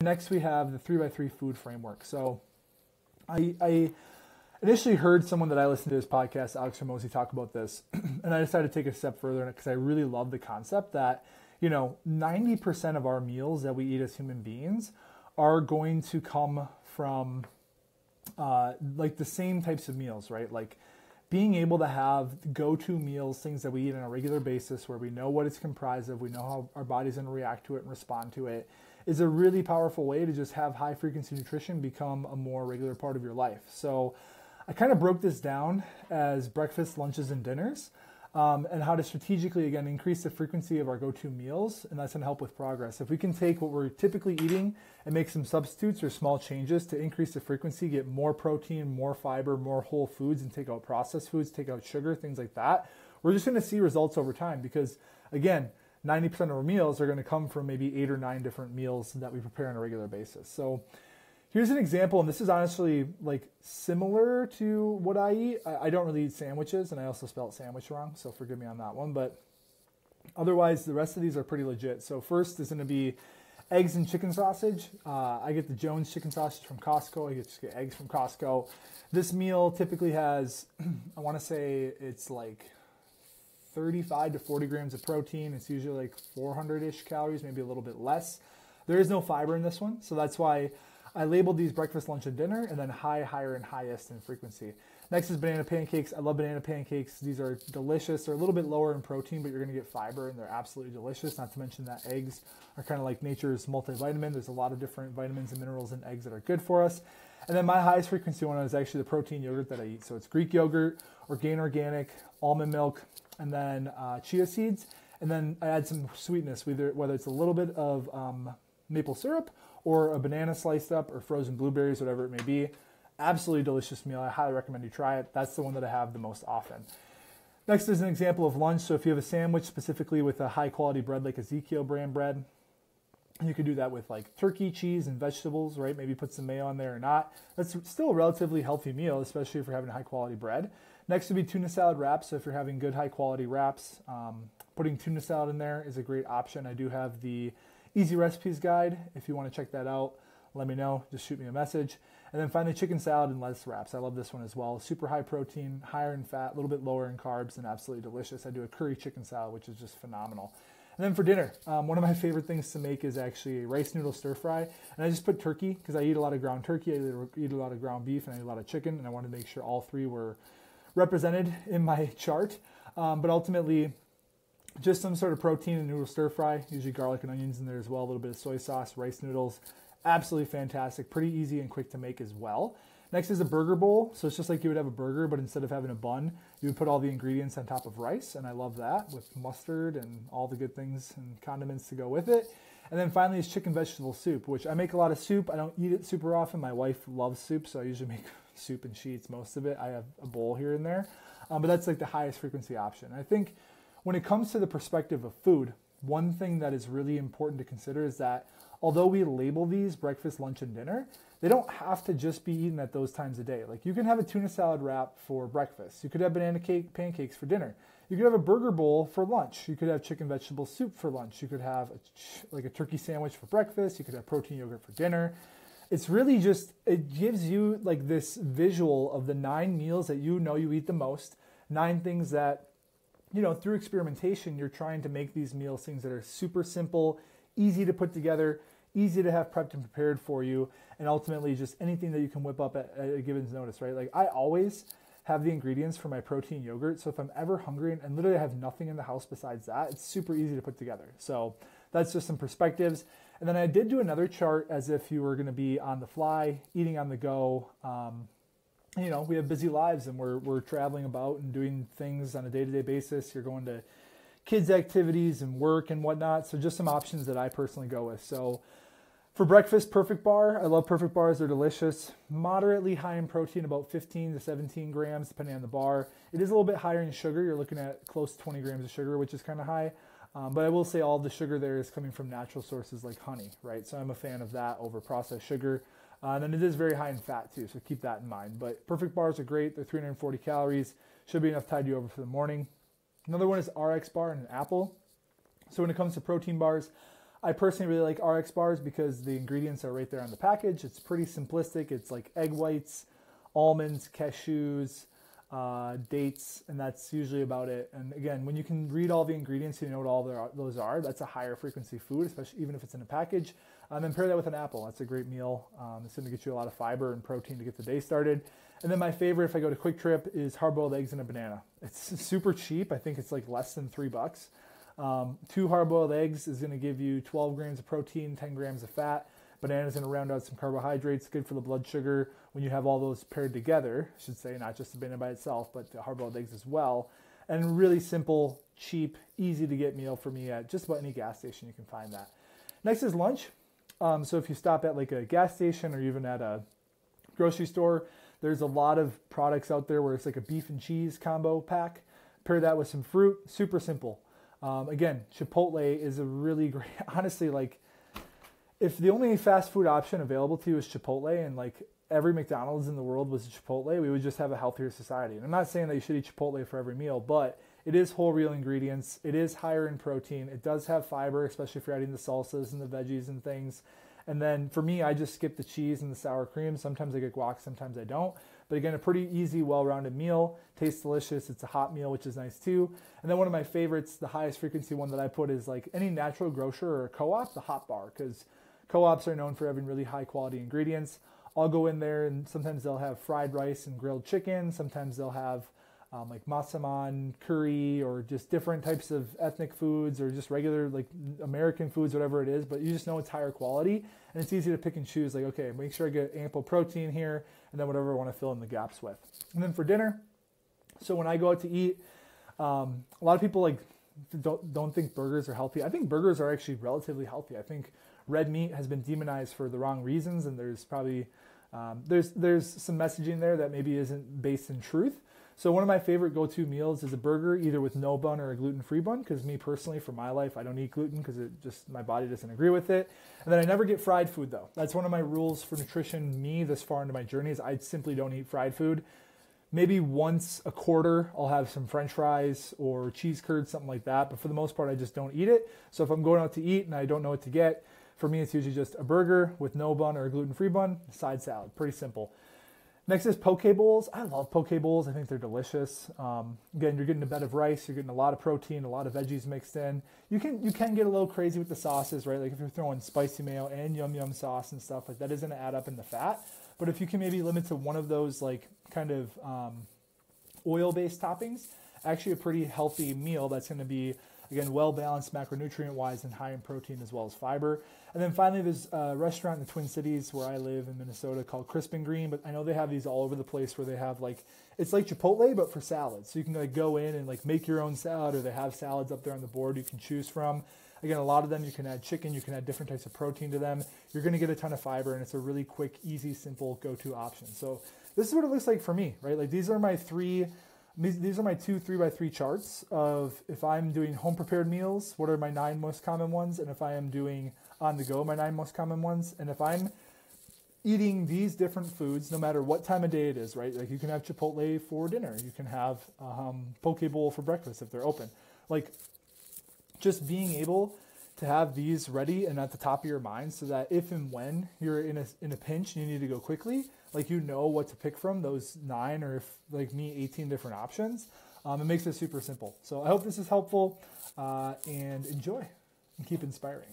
Next, we have the 3x3 food framework. So I initially heard someone that I listened to his podcast, Alex Hormozi, talk about this, and I decided to take it a step further because I really love the concept that, 90% of our meals that we eat as human beings are going to come from like the same types of meals, right? Like being able to have go-to meals, things that we eat on a regular basis where we know what it's comprised of, we know how our body's going to react to it and respond to it, is a really powerful way to just have high-frequency nutrition become a more regular part of your life. So I kind of broke this down as breakfast, lunches, and dinners, and how to strategically, again, increase the frequency of our go-to meals, and that's going to help with progress. If we can take what we're typically eating and make some substitutes or small changes to increase the frequency, get more protein, more fiber, more whole foods, and take out processed foods, take out sugar, things like that, we're just going to see results over time because, again, 90% of our meals are going to come from maybe 8 or 9 different meals that we prepare on a regular basis. So here's an example, and this is honestly like similar to what I eat. I don't really eat sandwiches, and I also spelled sandwich wrong, so forgive me on that one. But otherwise, the rest of these are pretty legit. So first is going to be eggs and chicken sausage. I get the Jones chicken sausage from Costco. I just get eggs from Costco. This meal typically has, I want to say it's like 35 to 40 grams of protein. It's usually like 400-ish calories, maybe a little bit less. There is no fiber in this one, so that's why I labeled these breakfast, lunch, and dinner, and then high, higher, and highest in frequency. Next is banana pancakes. I love banana pancakes. These are delicious. They're a little bit lower in protein, but you're going to get fiber, and they're absolutely delicious. Not to mention that eggs are kind of like nature's multivitamin. There's a lot of different vitamins and minerals in eggs that are good for us. And then my highest frequency one is actually the protein yogurt that I eat. So it's Greek yogurt, Orgain Organic, almond milk, and then chia seeds. And then I add some sweetness, whether it's a little bit of maple syrup or a banana sliced up or frozen blueberries, whatever it may be. Absolutely delicious meal. I highly recommend you try it. That's the one that I have the most often. Next is an example of lunch. So if you have a sandwich specifically with a high quality bread like Ezekiel brand bread, you could do that with like turkey, cheese, and vegetables, right? Maybe put some mayo on there or not. That's still a relatively healthy meal, especially if you're having high quality bread. Next would be tuna salad wraps. So if you're having good high quality wraps, putting tuna salad in there is a great option. I do have the Easy Recipes guide. If you want to check that out, let me know. Just shoot me a message. And then finally, chicken salad and lettuce wraps. I love this one as well. Super high protein, higher in fat, a little bit lower in carbs, and absolutely delicious. I do a curry chicken salad, which is just phenomenal. And then for dinner, one of my favorite things to make is actually a rice noodle stir fry. And I just put turkey because I eat a lot of ground turkey, I eat a lot of ground beef, and I eat a lot of chicken. And I wanted to make sure all three were represented in my chart. But ultimately, just some sort of protein and noodle stir fry, usually garlic and onions in there as well, a little bit of soy sauce, rice noodles. Absolutely fantastic, pretty easy and quick to make as well. Next is a burger bowl. So it's just like you would have a burger, but instead of having a bun, you would put all the ingredients on top of rice, and I love that with mustard and all the good things and condiments to go with it. And then finally is chicken vegetable soup, which I make a lot of soup. I don't eat it super often. My wife loves soup, so I usually make soup and she eats most of it. I have a bowl here and there, but that's like the highest frequency option. I think when it comes to the perspective of food, one thing that is really important to consider is that although we label these breakfast, lunch, and dinner, they don't have to just be eaten at those times of day. Like you can have a tuna salad wrap for breakfast. You could have banana pancakes for dinner. You could have a burger bowl for lunch. You could have chicken vegetable soup for lunch. You could have like a turkey sandwich for breakfast. You could have protein yogurt for dinner. It's really just, it gives you like this visual of the 9 meals that you know you eat the most, 9 things that, through experimentation, you're trying to make these meals things that are super simple, easy to put together, easy to have prepped and prepared for you, and ultimately just anything that you can whip up at a given notice, right? Like I always have the ingredients for my protein yogurt, so if I'm ever hungry and literally have nothing in the house besides that, it's super easy to put together. So that's just some perspectives. And then I did do another chart as if you were going to be on the fly, eating on the go. We have busy lives and we're traveling about and doing things on a day-to-day basis. You're going to kids' activities and work and whatnot. So just some options that I personally go with. So for breakfast, Perfect Bar. I love Perfect Bars. They're delicious. Moderately high in protein, about 15 to 17 grams, depending on the bar. It is a little bit higher in sugar. You're looking at close to 20 grams of sugar, which is kind of high. But I will say all the sugar there is coming from natural sources like honey, right? So I'm a fan of that over processed sugar. And then it is very high in fat too, so keep that in mind. But Perfect Bars are great. They're 340 calories. Should be enough to tide you over for the morning. Another one is RX Bar and an apple. So when it comes to protein bars, I personally really like RX bars because the ingredients are right there on the package. It's pretty simplistic. It's like egg whites, almonds, cashews, dates, and that's usually about it. And again, when you can read all the ingredients, you know what all those are, that's a higher frequency food, especially even if it's in a package. And pair that with an apple. That's a great meal. It's going to get you a lot of fiber and protein to get the day started. And then my favorite, if I go to Quick Trip, is hard-boiled eggs and a banana. It's super cheap. I think it's like less than $3. 2 hard-boiled eggs is going to give you 12 grams of protein, 10 grams of fat. Banana's going to round out some carbohydrates, good for the blood sugar. When you have all those paired together, I should say, not just the banana by itself, but the hard-boiled eggs as well. And really simple, cheap, easy to get meal for me at just about any gas station you can find that. Next is lunch. So if you stop at like a gas station or even at a grocery store, there's a lot of products out there where it's like a beef and cheese combo pack. Pair that with some fruit, super simple. Again, Chipotle is a really great, honestly, like if the only fast food option available to you is Chipotle and like every McDonald's in the world was a Chipotle, we would just have a healthier society. And I'm not saying that you should eat Chipotle for every meal, but it is whole real ingredients. It is higher in protein. It does have fiber, especially if you're adding the salsas and the veggies and things. And then for me, I just skip the cheese and the sour cream. Sometimes I get guac, sometimes I don't. But again, a pretty easy, well-rounded meal. Tastes delicious. It's a hot meal, which is nice too. And then one of my favorites, the highest frequency one that I put is like any natural grocer or co-op, the Hot Bar, because co-ops are known for having really high quality ingredients. I'll go in there and sometimes they'll have fried rice and grilled chicken. Sometimes they'll have like masaman curry or just different types of ethnic foods or just regular like American foods, whatever it is, but you just know it's higher quality and it's easy to pick and choose. Like, okay, make sure I get ample protein here and then whatever I want to fill in the gaps with. And then for dinner, so when I go out to eat, a lot of people like don't think burgers are healthy. I think burgers are actually relatively healthy. I think red meat has been demonized for the wrong reasons, and there's probably there's some messaging there that maybe isn't based in truth. So one of my favorite go-to meals is a burger, either with no bun or a gluten-free bun, because me personally, for my life, I don't eat gluten because it just my body doesn't agree with it. And then I never get fried food though. That's one of my rules for nutrition. Me this far into my journey is I simply don't eat fried food. Maybe once a quarter, I'll have some French fries or cheese curds, something like that. But for the most part, I just don't eat it. So if I'm going out to eat and I don't know what to get, for me, it's usually just a burger with no bun or a gluten-free bun, side salad. Pretty simple. Next is poke bowls. I love poke bowls. I think they're delicious. Again, you're getting a bed of rice. You're getting a lot of protein, a lot of veggies mixed in. You can get a little crazy with the sauces, right? Like if you're throwing spicy mayo and yum sauce and stuff, like that is going to add up in the fat. But if you can maybe limit to one of those like kind of oil-based toppings, actually a pretty healthy meal that's going to be, again, well-balanced macronutrient-wise and high in protein as well as fiber. And then finally, there's a restaurant in the Twin Cities where I live in Minnesota called Crisp and Green, but I know they have these all over the place where they have like, it's like Chipotle, but for salads. So you can like go in and like make your own salad, or they have salads up there on the board you can choose from. Again, a lot of them, you can add chicken, you can add different types of protein to them. You're going to get a ton of fiber, and it's a really quick, easy, simple go-to option. So this is what it looks like for me, right? Like these are my two 3x3 charts of if I'm doing home prepared meals, what are my 9 most common ones, and if I am doing on the go, my 9 most common ones. And if I'm eating these different foods, no matter what time of day it is, right? Like you can have Chipotle for dinner, you can have poke bowl for breakfast if they're open. Like just being able to have these ready and at the top of your mind, so that if and when you're in a pinch and you need to go quickly, like you know what to pick from those 9 or if like me 18 different options. It makes it super simple. So I hope this is helpful and enjoy and keep inspiring.